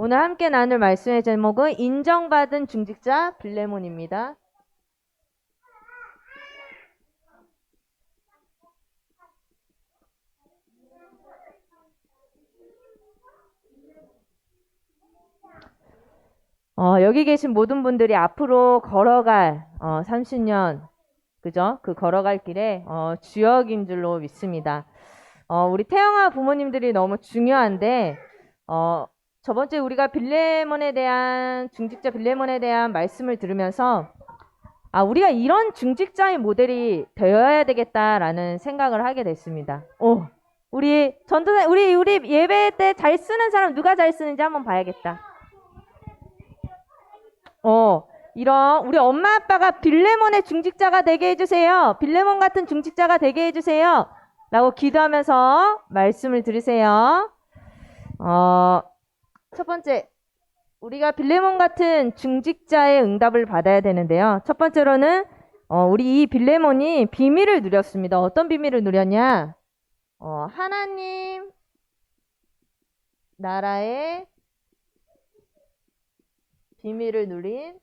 오늘 함께 나눌 말씀의 제목은 인정받은 중직자 빌레몬입니다. 여기 계신 모든 분들이 앞으로 걸어갈 30년 그죠? 그 걸어갈 길에 주역인 줄로 믿습니다. 우리 태영아 부모님들이 너무 중요한데 저번 주에 우리가 빌레몬에 대한 중직자 빌레몬에 대한 말씀을 들으면서 우리가 이런 중직자의 모델이 되어야 되겠다라는 생각을 하게 됐습니다. 우리 전도사 우리 예배 때 잘 쓰는 사람 누가 잘 쓰는지 한번 봐야겠다. 이런 우리 엄마 아빠가 빌레몬의 중직자가 되게 해주세요. 빌레몬 같은 중직자가 되게 해주세요. 라고 기도하면서 말씀을 들으세요. 첫 번째, 우리가 빌레몬 같은 중직자의 응답을 받아야 되는데요. 첫 번째로는 우리 이 빌레몬이 비밀을 누렸습니다. 어떤 비밀을 누렸냐? 하나님 나라의 비밀을 누린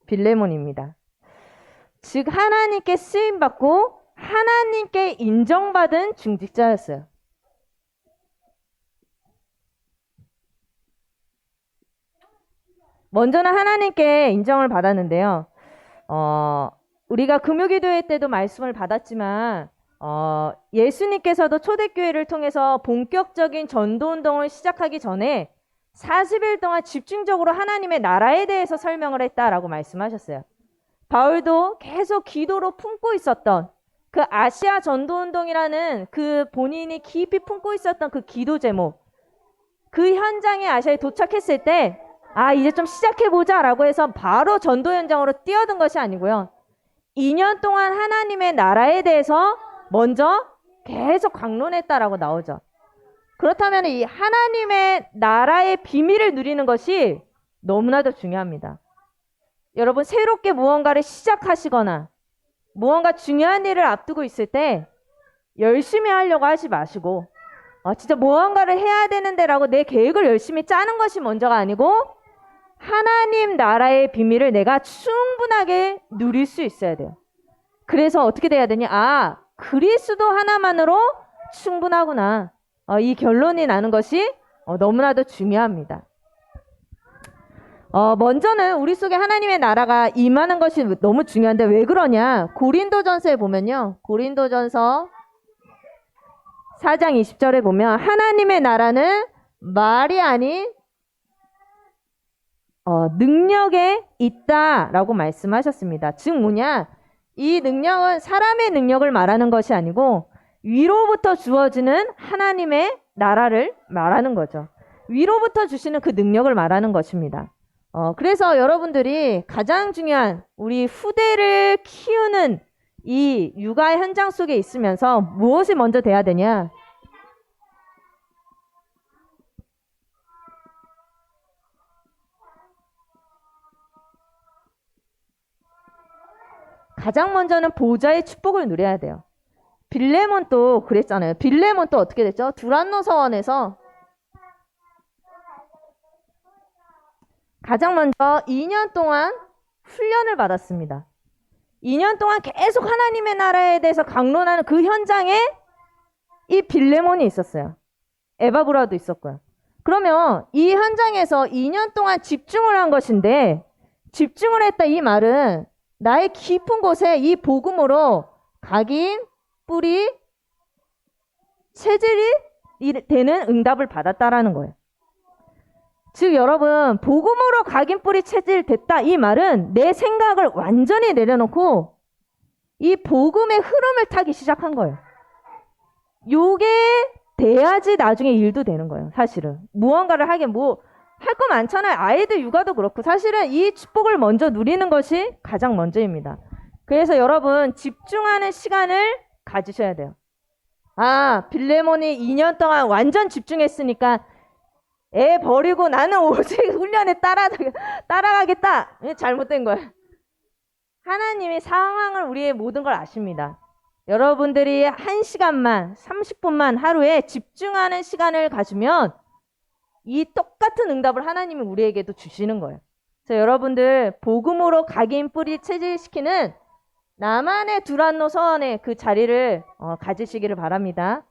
빌레몬입니다. 즉 하나님께 쓰임받고 하나님께 인정받은 중직자였어요. 먼저는 하나님께 인정을 받았는데요. 우리가 금요기도회 때도 말씀을 받았지만 예수님께서도 초대교회를 통해서 본격적인 전도운동을 시작하기 전에 40일 동안 집중적으로 하나님의 나라에 대해서 설명을 했다라고 말씀하셨어요. 바울도 계속 기도로 품고 있었던 그 아시아 전도운동이라는 그 본인이 깊이 품고 있었던 그 기도 제목, 그 현장에 아시아에 도착했을 때 이제 좀 시작해보자 라고 해서 바로 전도 현장으로 뛰어든 것이 아니고요. 2년 동안 하나님의 나라에 대해서 먼저 계속 강론했다라고 나오죠. 그렇다면 이 하나님의 나라의 비밀을 누리는 것이 너무나도 중요합니다. 여러분 새롭게 무언가를 시작하시거나 무언가 중요한 일을 앞두고 있을 때 열심히 하려고 하지 마시고 진짜 무언가를 해야 되는데 라고 내 계획을 열심히 짜는 것이 먼저가 아니고 하나님 나라의 비밀을 내가 충분하게 누릴 수 있어야 돼요. 그래서 어떻게 돼야 되냐? 그리스도 하나만으로 충분하구나. 이 결론이 나는 것이 너무나도 중요합니다. 먼저는 우리 속에 하나님의 나라가 임하는 것이 너무 중요한데 왜 그러냐? 고린도전서에 보면요. 고린도전서 4장 20절에 보면 하나님의 나라는 말이 아닌 능력에 있다라고 말씀하셨습니다. 즉 뭐냐? 이 능력은 사람의 능력을 말하는 것이 아니고 위로부터 주어지는 하나님의 나라를 말하는 거죠. 위로부터 주시는 그 능력을 말하는 것입니다. 그래서 여러분들이 가장 중요한 우리 후대를 키우는 이 육아 현장 속에 있으면서 무엇이 먼저 돼야 되냐? 가장 먼저는 보좌의 축복을 누려야 돼요. 빌레몬도 그랬잖아요. 빌레몬도 어떻게 됐죠? 두란노 서원에서 가장 먼저 2년 동안 훈련을 받았습니다. 2년 동안 계속 하나님의 나라에 대해서 강론하는 그 현장에 이 빌레몬이 있었어요. 에바브라도 있었고요. 그러면 이 현장에서 2년 동안 집중을 한 것인데 집중을 했다 이 말은 나의 깊은 곳에 이 복음으로 각인, 뿌리, 체질이 되는 응답을 받았다라는 거예요. 즉 여러분 복음으로 각인, 뿌리, 체질 됐다 이 말은 내 생각을 완전히 내려놓고 이 복음의 흐름을 타기 시작한 거예요. 요게 돼야지 나중에 일도 되는 거예요. 사실은 무언가를 하긴 할 거 많잖아요. 아이들 육아도 그렇고 사실은 이 축복을 먼저 누리는 것이 가장 먼저입니다. 그래서 여러분 집중하는 시간을 가지셔야 돼요. 빌레몬이 2년 동안 완전 집중했으니까 애 버리고 나는 오직 훈련에 따라가겠다. 잘못된 거예요. 하나님이 상황을 우리의 모든 걸 아십니다. 여러분들이 1시간만, 30분만 하루에 집중하는 시간을 가지면 이 똑같은 응답을 하나님이 우리에게도 주시는 거예요. 그래서 여러분들 복음으로 각인 뿌리 체질시키는 나만의 두란노 서원의 그 자리를 가지시기를 바랍니다.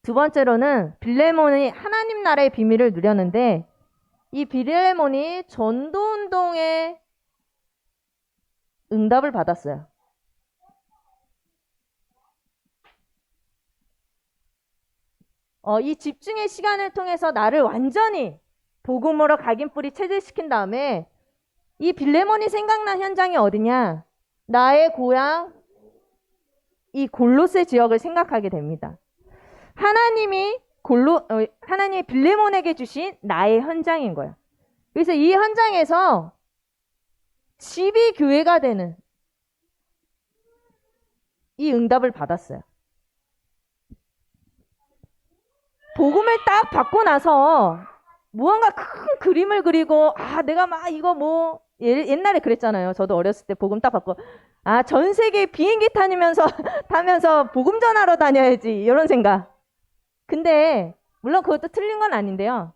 두 번째로는 빌레몬이 하나님 나라의 비밀을 누렸는데 이 빌레몬이 전도운동의 응답을 받았어요. 이 집중의 시간을 통해서 나를 완전히 복음으로 각인 뿌리 체질시킨 다음에 이 빌레몬이 생각난 현장이 어디냐? 나의 고향 이 골로새 지역을 생각하게 됩니다. 하나님이 빌레몬에게 주신 나의 현장인 거예요. 그래서 이 현장에서 집이 교회가 되는 이 응답을 받았어요. 복음을 딱 받고 나서 무언가 큰 그림을 그리고 내가 막 이거 뭐 옛날에 그랬잖아요. 저도 어렸을 때 복음 딱 받고 전 세계 비행기 타면서 복음 전하러 다녀야지 이런 생각. 근데 물론 그것도 틀린 건 아닌데요.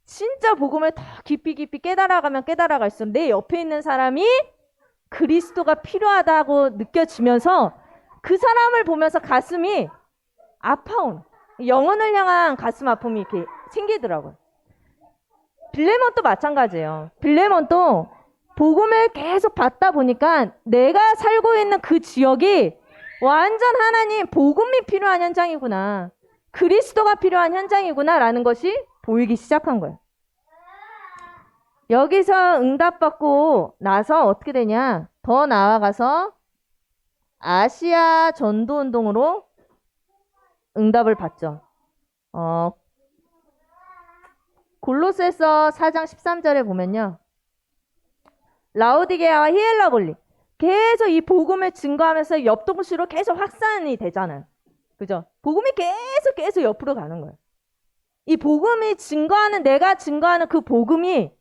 진짜 복음을 더 깊이 깨달아가면 깨달아갈수록 내 옆에 있는 사람이 그리스도가 필요하다고 느껴지면서 그 사람을 보면서 가슴이 아파온 영혼을 향한 가슴 아픔이 이렇게 생기더라고요. 빌레몬도 마찬가지예요. 빌레몬도 복음을 계속 받다 보니까 내가 살고 있는 그 지역이 완전 하나님 복음이 필요한 현장이구나. 그리스도가 필요한 현장이구나 라는 것이 보이기 시작한 거예요. 여기서 응답받고 나서 어떻게 되냐? 더 나아가서 아시아 전도운동으로 응답을 받죠. 골로새서 4장 13절에 보면요. 라오디게아와 히엘라볼리 계속 이 복음을 증거하면서 옆 동시로 계속 확산이 되잖아요. 그죠? 복음이 계속 옆으로 가는 거예요. 이 복음이 내가 증거하는 그 복음이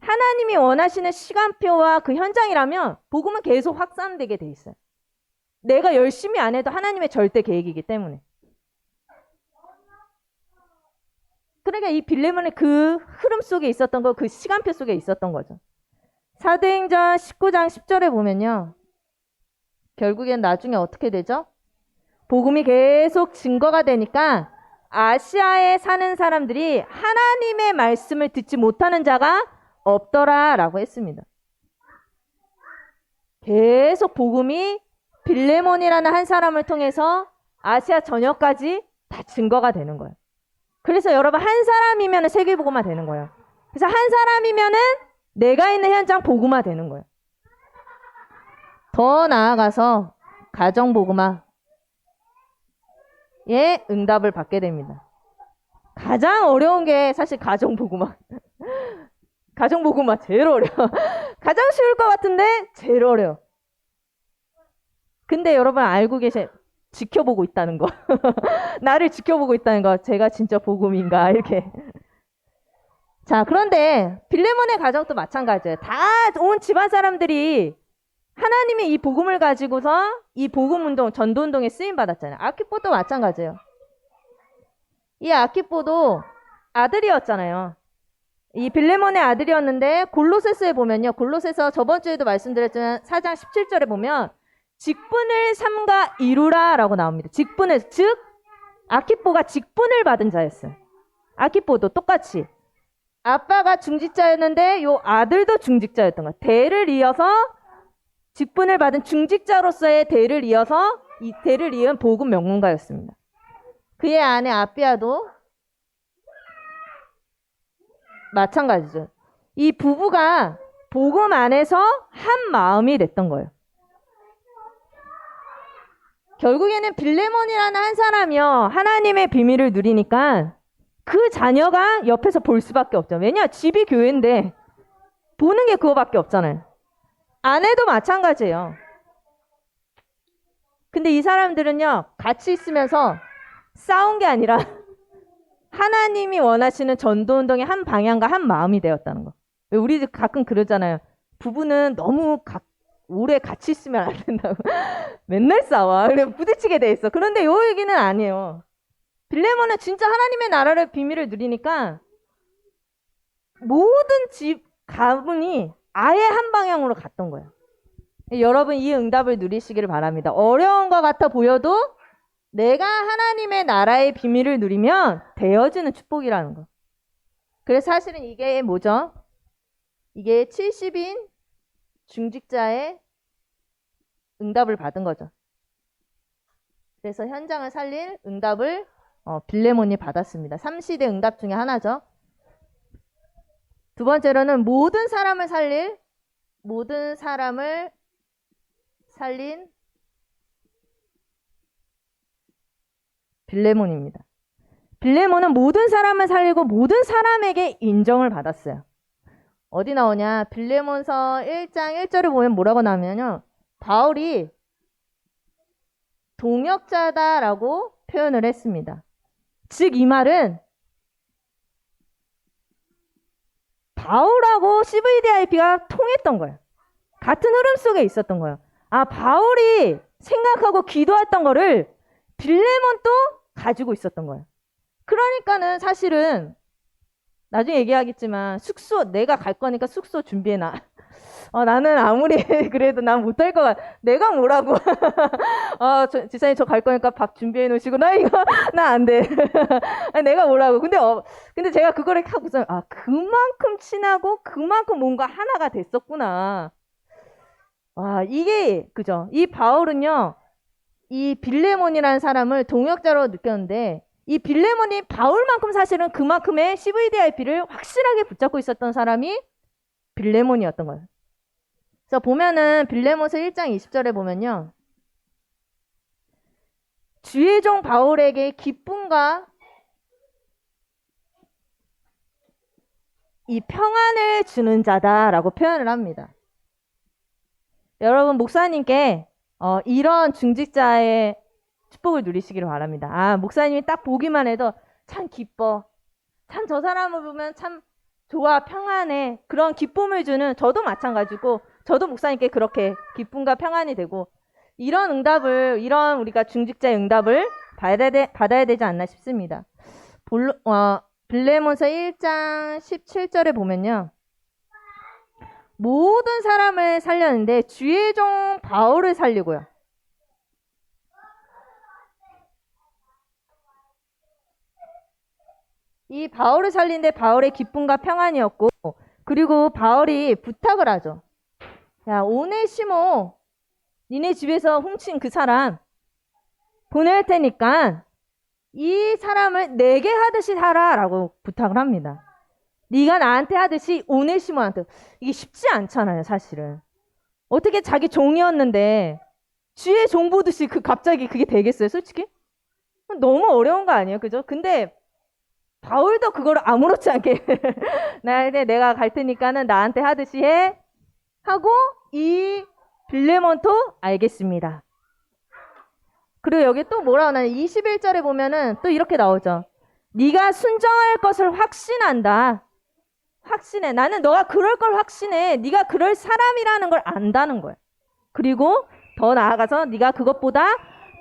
하나님이 원하시는 시간표와 그 현장이라면 복음은 계속 확산되게 돼 있어요. 내가 열심히 안 해도 하나님의 절대 계획이기 때문에. 그러니까 이 빌레몬의 그 흐름 속에 있었던 거, 그 시간표 속에 있었던 거죠. 사도행전 19장 10절에 보면요. 결국엔 나중에 어떻게 되죠? 복음이 계속 증거가 되니까 아시아에 사는 사람들이 하나님의 말씀을 듣지 못하는 자가 없더라 라고 했습니다. 계속 복음이 빌레몬이라는 한 사람을 통해서 아시아 전역까지 다 증거가 되는 거예요. 그래서 여러분 한 사람이면 세계복음화 되는 거예요. 그래서 한 사람이면은 내가 있는 현장 복음화 되는 거예요. 더 나아가서 가정복음화의 응답을 받게 됩니다. 가장 어려운 게 사실 가정복음화. 가정복음화 제일 어려워. 가장 쉬울 것 같은데 제일 어려워. 근데 여러분 알고 지켜보고 있다는 거. 나를 지켜보고 있다는 거. 제가 진짜 복음인가 이렇게. 자, 그런데 빌레몬의 가정도 마찬가지예요. 다 온 집안 사람들이 하나님의 이 복음을 가지고서 이 복음운동, 전도운동에 쓰임받았잖아요. 아키뽀도 마찬가지예요. 이 아키뽀도 아들이었잖아요. 이 빌레몬의 아들이었는데 골로새서에 보면요. 골로새서 저번 주에도 말씀드렸지만 4장 17절에 보면 직분을 삼가 이루라 라고 나옵니다. 직분을, 즉 아키뽀가 직분을 받은 자였어요. 아키뽀도 똑같이 아빠가 중직자였는데 요 아들도 중직자였던 거예요. 대를 이어서 직분을 받은 중직자로서의 대를 이어서 이 대를 이은 복음 명문가였습니다. 그의 아내 아비아도 마찬가지죠. 이 부부가 복음 안에서 한 마음이 됐던 거예요. 결국에는 빌레몬이라는 한 사람이요. 하나님의 비밀을 누리니까 그 자녀가 옆에서 볼 수밖에 없죠. 왜냐? 집이 교회인데 보는 게 그거밖에 없잖아요. 아내도 마찬가지예요. 근데 이 사람들은요. 같이 있으면서 싸운 게 아니라 하나님이 원하시는 전도운동의 한 방향과 한 마음이 되었다는 거. 우리 가끔 그러잖아요. 부부는 너무 오래 같이 있으면 안 된다고. 맨날 싸워. 그래 부딪히게 돼 있어. 그런데 요 얘기는 아니에요. 빌레몬은 진짜 하나님의 나라를 비밀을 누리니까 모든 집 가문이 아예 한 방향으로 갔던 거예요. 여러분 이 응답을 누리시기를 바랍니다. 어려운 것 같아 보여도 내가 하나님의 나라의 비밀을 누리면 되어지는 축복이라는 거. 그래서 사실은 이게 뭐죠? 이게 70인 중직자의 응답을 받은 거죠. 그래서 현장을 살릴 응답을 빌레몬이 받았습니다. 3시대 응답 중에 하나죠. 두 번째로는 모든 사람을 살린 빌레몬입니다. 빌레몬은 모든 사람을 살리고 모든 사람에게 인정을 받았어요. 어디 나오냐? 빌레몬서 1장 1절을 보면 뭐라고 나오냐면요. 바울이 동역자다라고 표현을 했습니다. 즉 이 말은 바울하고 CVDIP가 통했던 거예요. 같은 흐름 속에 있었던 거예요. 아, 바울이 생각하고 기도했던 거를 빌레몬도 가지고 있었던 거예요. 그러니까는 사실은 나중에 얘기하겠지만 숙소 내가 갈 거니까 숙소 준비해놔. 나는 아무리 그래도 난 못할 것 같아. 내가 뭐라고. 지사님 저 갈 거니까 밥 준비해 놓으시고 나 이거 나 안 돼. 아니, 내가 뭐라고. 근데 제가 그거를 하고서 그만큼 친하고 그만큼 뭔가 하나가 됐었구나. 이게 그죠. 이 바울은요. 이 빌레몬이라는 사람을 동역자로 느꼈는데 이 빌레몬이 바울만큼 사실은 그만큼의 CVDIP를 확실하게 붙잡고 있었던 사람이 빌레몬이었던 거예요. 그래서 보면은 빌레몬서 1장 20절에 보면요. 주의 종 바울에게 기쁨과 이 평안을 주는 자다라고 표현을 합니다. 여러분 목사님께 이런 중직자의 축복을 누리시기를 바랍니다. 목사님이 딱 보기만 해도 참 기뻐. 참 저 사람을 보면 참 좋아, 평안해. 그런 기쁨을 주는 저도 마찬가지고 저도 목사님께 그렇게 기쁨과 평안이 되고 이런 응답을 이런 우리가 중직자의 응답을 받아야 되지 않나 싶습니다. 빌레몬서 1장 17절에 보면요. 모든 사람을 살렸는데 주의 종 바울을 살리고요. 이 바울을 살리는데 바울의 기쁨과 평안이었고 그리고 바울이 부탁을 하죠. 야, 오네시모 니네 집에서 훔친 그 사람 보낼 테니까 이 사람을 내게 하듯이 하라라고 부탁을 합니다. 네가 나한테 하듯이 오네시모한테. 이게 쉽지 않잖아요, 사실은. 어떻게 자기 종이었는데 주의 종 보듯이 갑자기 그게 되겠어요, 솔직히? 너무 어려운 거 아니에요, 그죠? 근데 바울도 그걸 아무렇지 않게 내가 갈 테니까는 나한테 하듯이 해 하고 이 빌레몬도 알겠습니다. 그리고 여기 또 뭐라고 하나 21절에 보면은 또 이렇게 나오죠. 네가 순종할 것을 확신한다. 확신해. 나는 너가 그럴 걸 확신해. 네가 그럴 사람이라는 걸 안다는 거야. 그리고 더 나아가서 네가 그것보다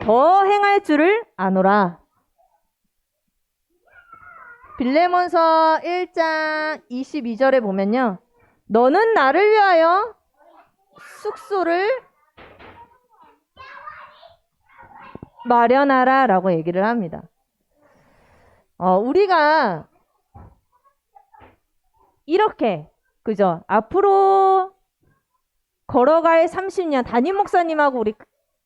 더 행할 줄을 아노라. 빌레몬서 1장 22절에 보면요. 너는 나를 위하여 숙소를 마련하라 라고 얘기를 합니다. 우리가 이렇게 그죠? 앞으로 걸어갈 30년 담임 목사님하고 우리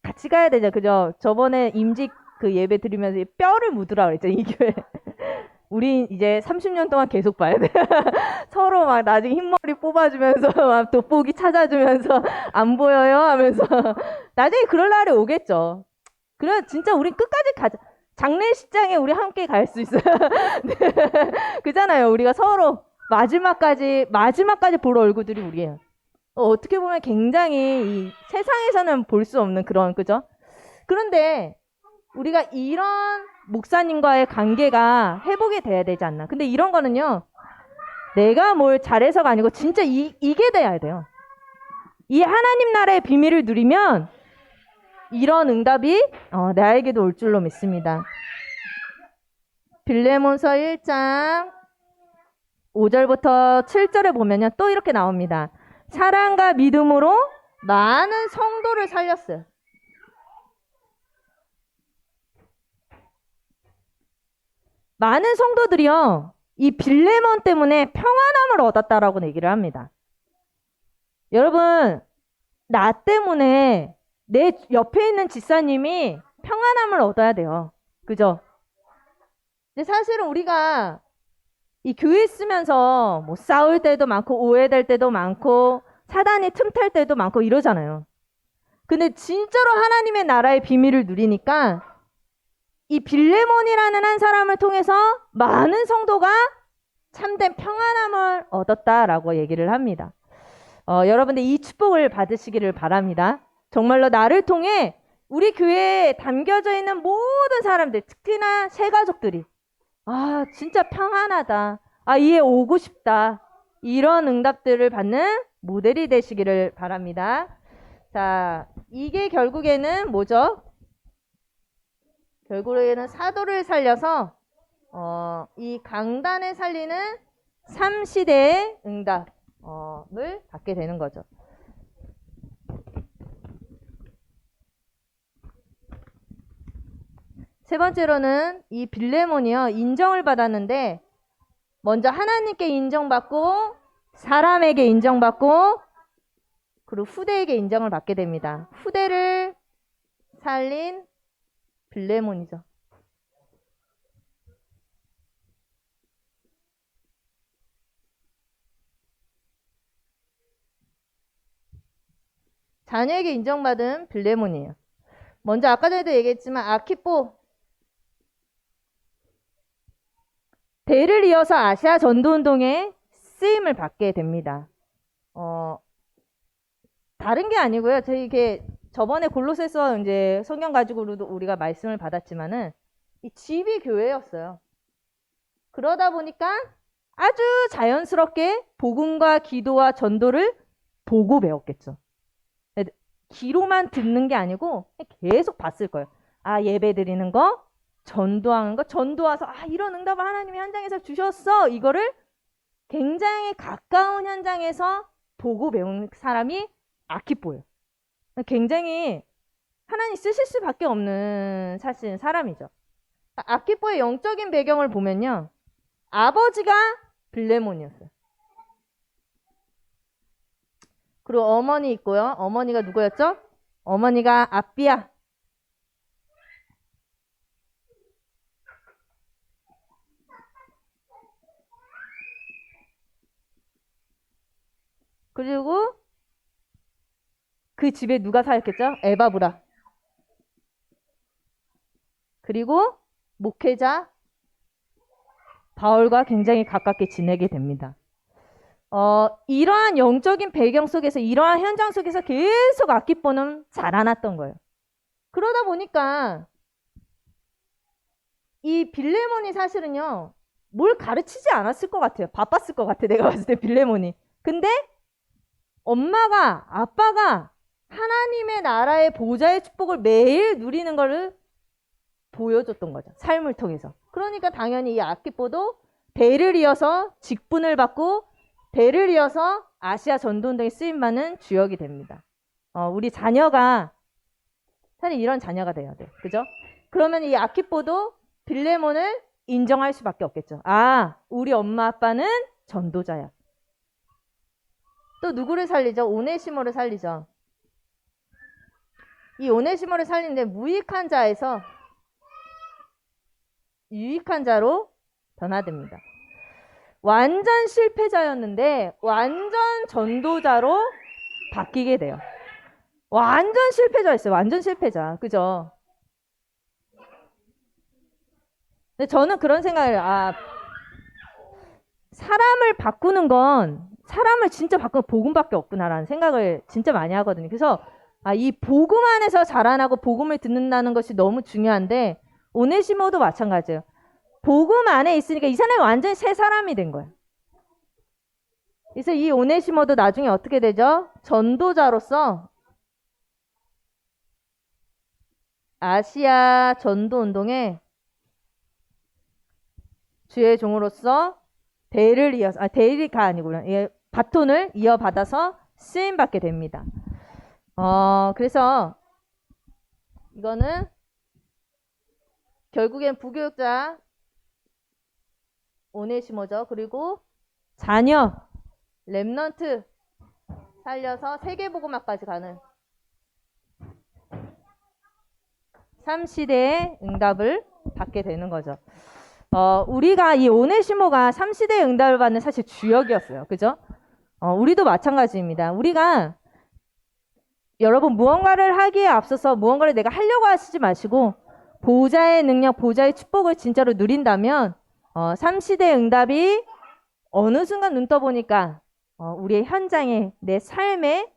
같이 가야 되죠. 그죠? 저번에 임직 그 예배 드리면서 뼈를 묻으라 그랬죠. 이 교회. 우리 이제 30년 동안 계속 봐야 돼. 서로 막 나중에 흰머리 뽑아주면서 막 돋보기 찾아주면서 안 보여요 하면서 나중에 그럴 날이 오겠죠. 그래 진짜 우리 끝까지 가자. 장례식장에 우리 함께 갈 수 있어요. 네. 그잖아요. 우리가 서로 마지막까지 볼 얼굴들이 우리예요. 어떻게 보면 굉장히 이 세상에서는 볼 수 없는 그런 그죠? 그런데 우리가 이런 목사님과의 관계가 회복이 돼야 되지 않나. 근데 이런 거는요. 내가 뭘 잘해서가 아니고 진짜 이게 돼야 돼요. 이 하나님 나라의 비밀을 누리면 이런 응답이 나에게도 올 줄로 믿습니다. 빌레몬서 1장 5절부터 7절에 보면요. 또 이렇게 나옵니다. 사랑과 믿음으로 많은 성도를 살렸어요. 많은 성도들이요. 이 빌레몬 때문에 평안함을 얻었다라고 얘기를 합니다. 여러분, 나 때문에 내 옆에 있는 집사님이 평안함을 얻어야 돼요. 그죠? 근데 사실은 우리가 이 교회 있으면서 뭐 싸울 때도 많고 오해될 때도 많고 사단이 틈탈 때도 많고 이러잖아요. 근데 진짜로 하나님의 나라의 비밀을 누리니까 이 빌레몬이라는 한 사람을 통해서 많은 성도가 참된 평안함을 얻었다라고 얘기를 합니다. 여러분들 이 축복을 받으시기를 바랍니다. 정말로 나를 통해 우리 교회에 담겨져 있는 모든 사람들, 특히나 새가족들이 진짜 평안하다. 이에 오고 싶다. 이런 응답들을 받는 모델이 되시기를 바랍니다. 자, 이게 결국에는 뭐죠? 결국에는 사도를 살려서 이 강단을 살리는 3시대의 응답을 받게 되는 거죠. 세 번째로는 이 빌레몬이요. 인정을 받았는데 먼저 하나님께 인정받고 사람에게 인정받고 그리고 후대에게 인정을 받게 됩니다. 후대를 살린 빌레몬이죠. 자녀에게 인정받은 빌레몬이에요. 먼저 아까 전에도 얘기했지만 아키포 대를 이어서 아시아 전도운동에 쓰임을 받게 됩니다. 다른 게 아니고요. 저번에 골로새서 이제 성경 가지고도 우리가 말씀을 받았지만은 이 집이 교회였어요. 그러다 보니까 아주 자연스럽게 복음과 기도와 전도를 보고 배웠겠죠. 귀로만 듣는 게 아니고 계속 봤을 거예요. 예배 드리는 거, 전도하는 거, 전도 와서 이런 응답을 하나님이 현장에서 주셨어. 이거를 굉장히 가까운 현장에서 보고 배운 사람이 아키포예요. 굉장히 하나님 쓰실 수밖에 없는 사실 사람이죠. 아키포의 영적인 배경을 보면요. 아버지가 빌레몬이었어요. 그리고 어머니 있고요. 어머니가 누구였죠? 어머니가 아비야. 그리고 그 집에 누가 살았겠죠? 에바브라. 그리고 목회자 바울과 굉장히 가깝게 지내게 됩니다. 이러한 영적인 배경 속에서 이러한 현장 속에서 계속 아키포는 자라났던 거예요. 그러다 보니까 이 빌레몬이 사실은요. 뭘 가르치지 않았을 것 같아요. 바빴을 것 같아. 내가 봤을 때 빌레몬이. 근데 엄마가 아빠가 하나님의 나라의 보좌의 축복을 매일 누리는 것을 보여줬던 거죠. 삶을 통해서. 그러니까 당연히 이 아키포도 대를 이어서 직분을 받고 대를 이어서 아시아 전도운동에 쓰임받는 주역이 됩니다. 우리 자녀가 사실 이런 자녀가 돼야 돼. 그죠? 그러면 이 아키포도 빌레몬을 인정할 수밖에 없겠죠. 우리 엄마 아빠는 전도자야. 또 누구를 살리죠? 오네시모를 살리죠. 이 오네시모를 살리는데 무익한 자에서 유익한 자로 변화됩니다. 완전 실패자였는데 완전 전도자로 바뀌게 돼요. 완전 실패자였어요. 완전 실패자. 그죠? 근데 저는 그런 생각을 사람을 바꾸는 건 사람을 진짜 바꾸는 복음밖에 없구나라는 생각을 진짜 많이 하거든요. 그래서 이 복음 안에서 자라나고 복음을 듣는다는 것이 너무 중요한데 오네시모도 마찬가지예요. 복음 안에 있으니까 이 사람이 완전히 새 사람이 된 거예요. 그래서 이 오네시모도 나중에 어떻게 되죠? 전도자로서 아시아 전도 운동에 주의 종으로서 대리가 아니고요. 예, 바톤을 이어받아서 쓰임받게 됩니다. 그래서 이거는 결국엔 부교육자 오네시모죠. 그리고 자녀 렘넌트 살려서 세계복음화까지 가는 3시대의 응답을 받게 되는 거죠. 우리가 이 오네시모가 3시대의 응답을 받는 사실 주역이었어요. 그죠? 우리도 마찬가지입니다. 우리가 여러분 무언가를 하기에 앞서서 무언가를 내가 하려고 하시지 마시고 보호자의 능력, 보호자의 축복을 진짜로 누린다면 3시대의 응답이 어느 순간 눈 떠보니까 우리의 현장에 내 삶에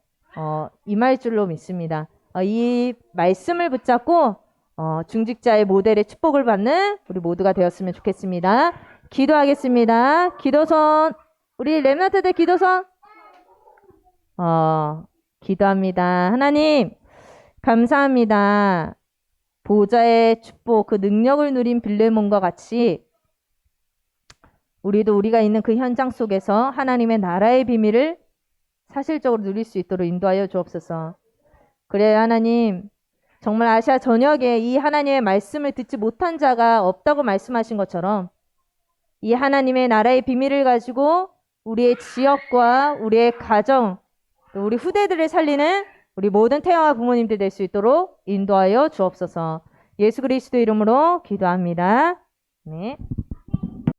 임할 줄로 믿습니다. 이 말씀을 붙잡고 중직자의 모델의 축복을 받는 우리 모두가 되었으면 좋겠습니다. 기도하겠습니다. 기도선 우리 렘넌트들 기도선 기도합니다. 하나님 감사합니다. 보호자의 축복 그 능력을 누린 빌레몬과 같이 우리도 우리가 있는 그 현장 속에서 하나님의 나라의 비밀을 사실적으로 누릴 수 있도록 인도하여 주옵소서. 그래요 하나님 정말 아시아 전역에 이 하나님의 말씀을 듣지 못한 자가 없다고 말씀하신 것처럼 이 하나님의 나라의 비밀을 가지고 우리의 지역과 우리의 가정 또 우리 후대들을 살리는 우리 모든 태영아 부모님들 될 수 있도록 인도하여 주옵소서. 예수 그리스도 이름으로 기도합니다. 네.